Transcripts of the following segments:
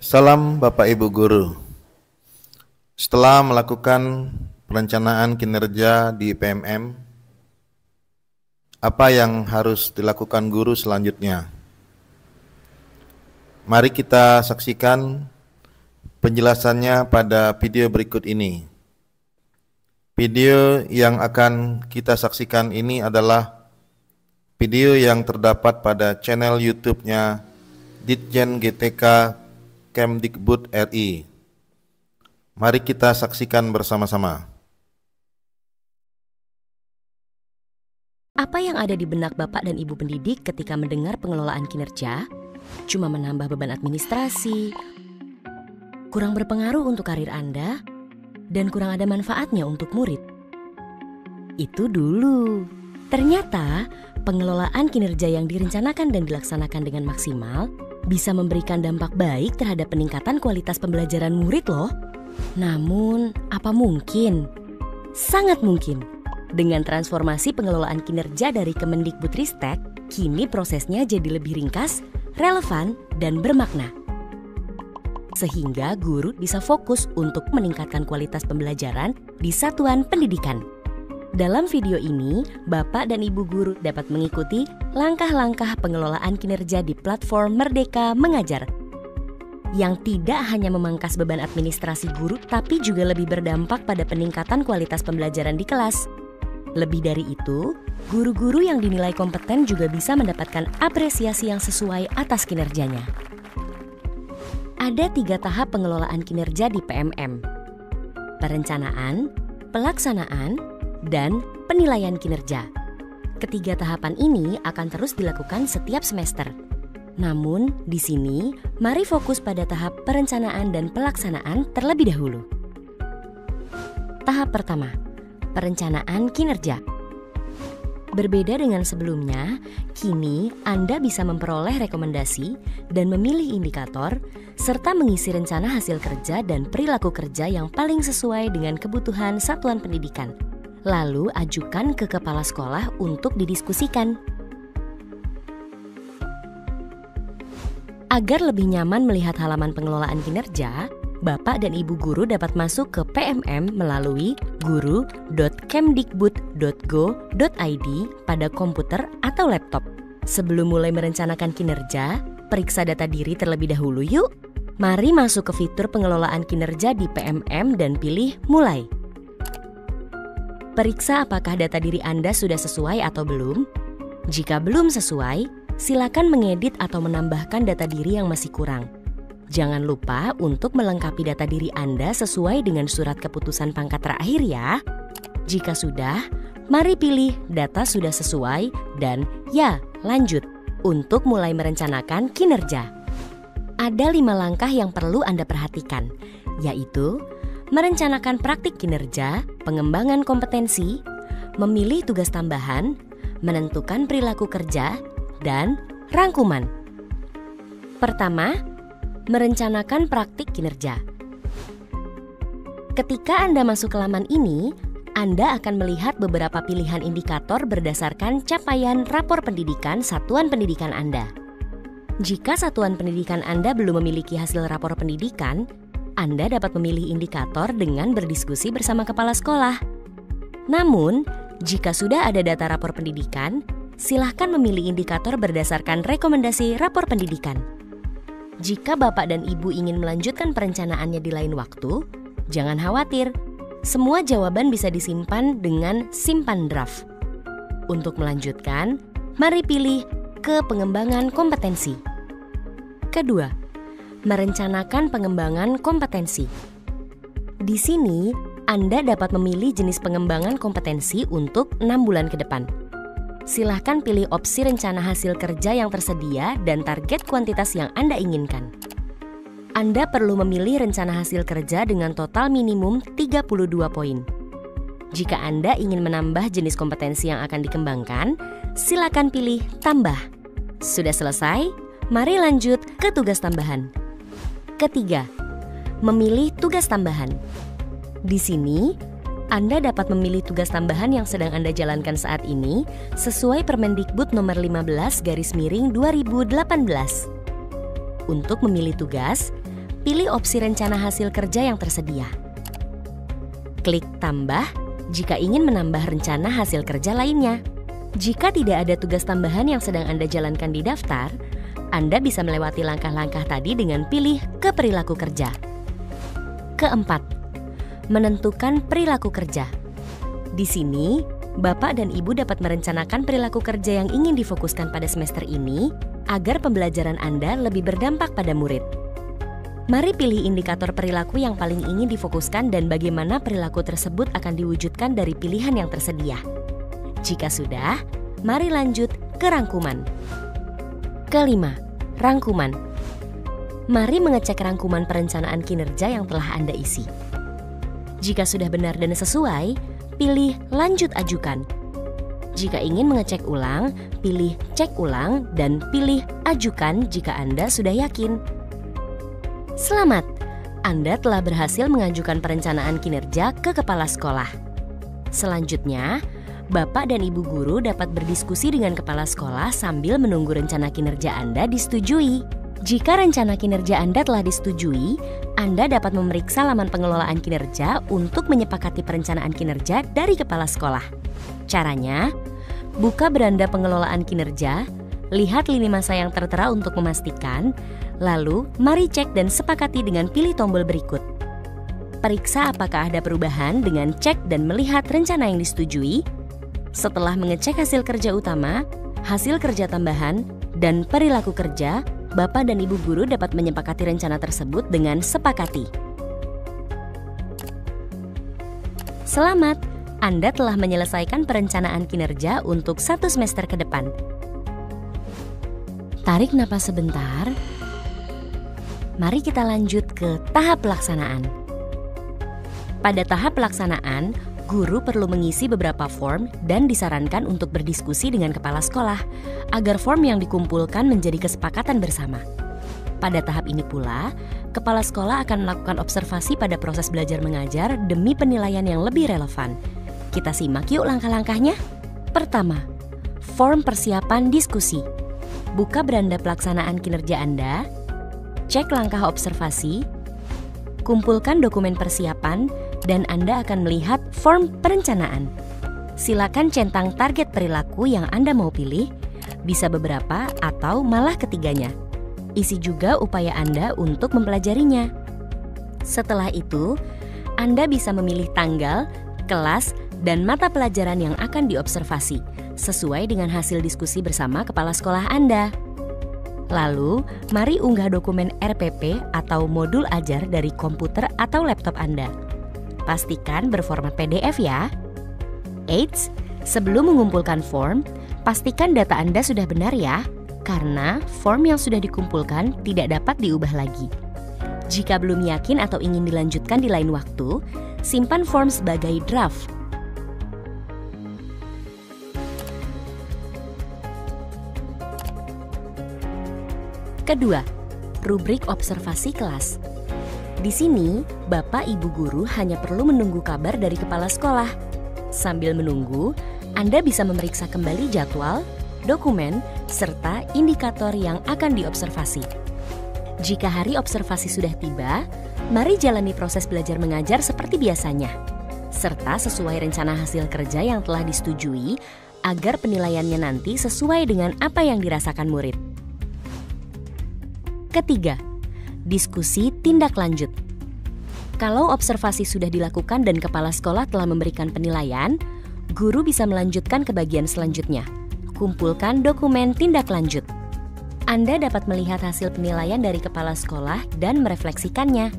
Salam Bapak Ibu Guru. Setelah melakukan perencanaan kinerja di PMM, apa yang harus dilakukan guru selanjutnya? Mari kita saksikan penjelasannya pada video berikut ini. Video yang akan kita saksikan ini adalah video yang terdapat pada channel YouTube-nya Ditjen GTK Kemdikbud RI. Mari kita saksikan bersama-sama. Apa yang ada di benak Bapak dan Ibu pendidik ketika mendengar pengelolaan kinerja? Cuma menambah beban administrasi, kurang berpengaruh untuk karir Anda, dan kurang ada manfaatnya untuk murid. Itu dulu. Ternyata pengelolaan kinerja yang direncanakan dan dilaksanakan dengan maksimal bisa memberikan dampak baik terhadap peningkatan kualitas pembelajaran murid loh. Namun, apa mungkin? Sangat mungkin. Dengan transformasi pengelolaan kinerja dari Kemendikbudristek, kini prosesnya jadi lebih ringkas, relevan, dan bermakna. Sehingga guru bisa fokus untuk meningkatkan kualitas pembelajaran di satuan pendidikan. Dalam video ini, Bapak dan Ibu guru dapat mengikuti langkah-langkah pengelolaan kinerja di platform Merdeka Mengajar yang tidak hanya memangkas beban administrasi guru, tapi juga lebih berdampak pada peningkatan kualitas pembelajaran di kelas. Lebih dari itu, guru-guru yang dinilai kompeten juga bisa mendapatkan apresiasi yang sesuai atas kinerjanya. Ada 3 tahap pengelolaan kinerja di PMM: perencanaan, pelaksanaan, dan penilaian kinerja. Ketiga tahapan ini akan terus dilakukan setiap semester. Namun, di sini mari fokus pada tahap perencanaan dan pelaksanaan terlebih dahulu. Tahap pertama, perencanaan kinerja. Berbeda dengan sebelumnya, kini Anda bisa memperoleh rekomendasi dan memilih indikator, serta mengisi rencana hasil kerja dan perilaku kerja yang paling sesuai dengan kebutuhan satuan pendidikan. Lalu ajukan ke kepala sekolah untuk didiskusikan. Agar lebih nyaman melihat halaman pengelolaan kinerja, Bapak dan Ibu guru dapat masuk ke PMM melalui guru.kemdikbud.go.id pada komputer atau laptop. Sebelum mulai merencanakan kinerja, periksa data diri terlebih dahulu yuk. Mari masuk ke fitur pengelolaan kinerja di PMM dan pilih Mulai. Periksa apakah data diri Anda sudah sesuai atau belum. Jika belum sesuai, silakan mengedit atau menambahkan data diri yang masih kurang. Jangan lupa untuk melengkapi data diri Anda sesuai dengan surat keputusan pangkat terakhir ya. Jika sudah, mari pilih data sudah sesuai dan ya, lanjut untuk mulai merencanakan kinerja. Ada 5 langkah yang perlu Anda perhatikan, yaitu merencanakan praktik kinerja, pengembangan kompetensi, memilih tugas tambahan, menentukan perilaku kerja, dan rangkuman. Pertama, merencanakan praktik kinerja. Ketika Anda masuk ke laman ini, Anda akan melihat beberapa pilihan indikator berdasarkan capaian rapor pendidikan satuan pendidikan Anda. Jika satuan pendidikan Anda belum memiliki hasil rapor pendidikan, Anda dapat memilih indikator dengan berdiskusi bersama kepala sekolah. Namun, jika sudah ada data rapor pendidikan, silahkan memilih indikator berdasarkan rekomendasi rapor pendidikan. Jika Bapak dan Ibu ingin melanjutkan perencanaannya di lain waktu, jangan khawatir. Semua jawaban bisa disimpan dengan simpan draft. Untuk melanjutkan, mari pilih ke pengembangan kompetensi. Kedua, merencanakan pengembangan kompetensi. Di sini, Anda dapat memilih jenis pengembangan kompetensi untuk 6 bulan ke depan. Silahkan pilih opsi rencana hasil kerja yang tersedia dan target kuantitas yang Anda inginkan. Anda perlu memilih rencana hasil kerja dengan total minimum 32 poin. Jika Anda ingin menambah jenis kompetensi yang akan dikembangkan, silakan pilih tambah. Sudah selesai? Mari lanjut ke tugas tambahan. Ketiga, memilih tugas tambahan. Di sini, Anda dapat memilih tugas tambahan yang sedang Anda jalankan saat ini sesuai Permendikbud nomor 15/2018. Untuk memilih tugas, pilih opsi rencana hasil kerja yang tersedia. Klik tambah jika ingin menambah rencana hasil kerja lainnya. Jika tidak ada tugas tambahan yang sedang Anda jalankan di daftar, Anda bisa melewati langkah-langkah tadi dengan pilih ke perilaku kerja. Keempat, menentukan perilaku kerja. Di sini, Bapak dan Ibu dapat merencanakan perilaku kerja yang ingin difokuskan pada semester ini agar pembelajaran Anda lebih berdampak pada murid. Mari pilih indikator perilaku yang paling ingin difokuskan dan bagaimana perilaku tersebut akan diwujudkan dari pilihan yang tersedia. Jika sudah, mari lanjut ke rangkuman. Kelima, rangkuman. Mari mengecek rangkuman perencanaan kinerja yang telah Anda isi. Jika sudah benar dan sesuai, pilih lanjut ajukan. Jika ingin mengecek ulang, pilih cek ulang dan pilih ajukan jika Anda sudah yakin. Selamat, Anda telah berhasil mengajukan perencanaan kinerja ke kepala sekolah. Selanjutnya, Bapak dan Ibu guru dapat berdiskusi dengan kepala sekolah sambil menunggu rencana kinerja Anda disetujui. Jika rencana kinerja Anda telah disetujui, Anda dapat memeriksa laman pengelolaan kinerja untuk menyepakati perencanaan kinerja dari kepala sekolah. Caranya, buka beranda pengelolaan kinerja, lihat lini masa yang tertera untuk memastikan, lalu mari cek dan sepakati dengan pilih tombol berikut. Periksa apakah ada perubahan dengan cek dan melihat rencana yang disetujui. Setelah mengecek hasil kerja utama, hasil kerja tambahan, dan perilaku kerja, Bapak dan Ibu guru dapat menyepakati rencana tersebut dengan sepakati. Selamat, Anda telah menyelesaikan perencanaan kinerja untuk 1 semester ke depan. Tarik napas sebentar. Mari kita lanjut ke tahap pelaksanaan. Pada tahap pelaksanaan, guru perlu mengisi beberapa form dan disarankan untuk berdiskusi dengan kepala sekolah agar form yang dikumpulkan menjadi kesepakatan bersama. Pada tahap ini pula, kepala sekolah akan melakukan observasi pada proses belajar mengajar demi penilaian yang lebih relevan. Kita simak yuk langkah-langkahnya. Pertama, form persiapan diskusi. Buka beranda pelaksanaan kinerja Anda, cek langkah observasi, kumpulkan dokumen persiapan, dan Anda akan melihat form perencanaan. Silakan centang target perilaku yang Anda mau pilih, bisa beberapa atau malah ketiganya. Isi juga upaya Anda untuk mempelajarinya. Setelah itu, Anda bisa memilih tanggal, kelas, dan mata pelajaran yang akan diobservasi, sesuai dengan hasil diskusi bersama kepala sekolah Anda. Lalu, mari unggah dokumen RPP atau modul ajar dari komputer atau laptop Anda. Pastikan berformat PDF ya. Eits, sebelum mengumpulkan form, pastikan data Anda sudah benar ya, karena form yang sudah dikumpulkan tidak dapat diubah lagi. Jika belum yakin atau ingin dilanjutkan di lain waktu, simpan form sebagai draft. Kedua, rubrik observasi kelas. Di sini, Bapak Ibu guru hanya perlu menunggu kabar dari kepala sekolah. Sambil menunggu, Anda bisa memeriksa kembali jadwal, dokumen, serta indikator yang akan diobservasi. Jika hari observasi sudah tiba, mari jalani proses belajar mengajar seperti biasanya, serta sesuai rencana hasil kerja yang telah disetujui agar penilaiannya nanti sesuai dengan apa yang dirasakan murid. Ketiga, diskusi tindak lanjut. Kalau observasi sudah dilakukan dan kepala sekolah telah memberikan penilaian, guru bisa melanjutkan ke bagian selanjutnya. Kumpulkan dokumen tindak lanjut. Anda dapat melihat hasil penilaian dari kepala sekolah dan merefleksikannya.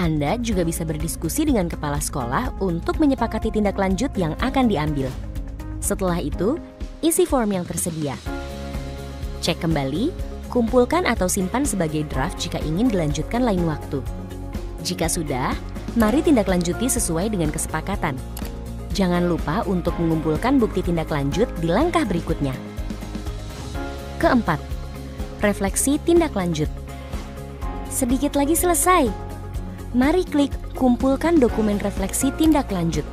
Anda juga bisa berdiskusi dengan kepala sekolah untuk menyepakati tindak lanjut yang akan diambil. Setelah itu, isi form yang tersedia. Cek kembali, kumpulkan atau simpan sebagai draft jika ingin dilanjutkan lain waktu. Jika sudah, mari tindak lanjuti sesuai dengan kesepakatan. Jangan lupa untuk mengumpulkan bukti tindak lanjut di langkah berikutnya. Keempat, refleksi tindak lanjut. Sedikit lagi selesai. Mari klik kumpulkan dokumen refleksi tindak lanjut.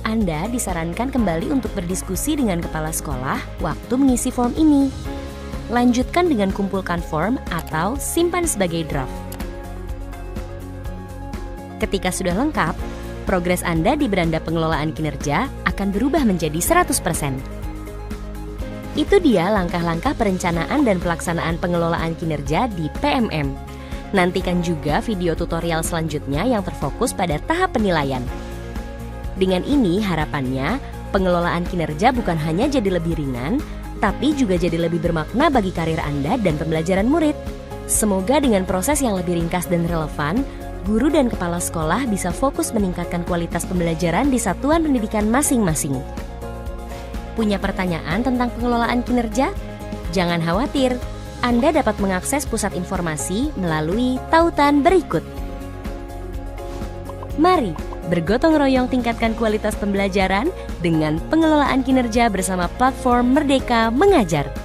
Anda disarankan kembali untuk berdiskusi dengan kepala sekolah waktu mengisi form ini. Lanjutkan dengan kumpulkan form atau simpan sebagai draft. Ketika sudah lengkap, progres Anda di beranda pengelolaan kinerja akan berubah menjadi 100%. Itu dia langkah-langkah perencanaan dan pelaksanaan pengelolaan kinerja di PMM. Nantikan juga video tutorial selanjutnya yang terfokus pada tahap penilaian. Dengan ini harapannya, pengelolaan kinerja bukan hanya jadi lebih ringan, tapi juga jadi lebih bermakna bagi karir Anda dan pembelajaran murid. Semoga dengan proses yang lebih ringkas dan relevan, guru dan kepala sekolah bisa fokus meningkatkan kualitas pembelajaran di satuan pendidikan masing-masing. Punya pertanyaan tentang pengelolaan kinerja? Jangan khawatir, Anda dapat mengakses pusat informasi melalui tautan berikut. Mari bergotong royong tingkatkan kualitas pembelajaran dengan pengelolaan kinerja bersama platform Merdeka Mengajar.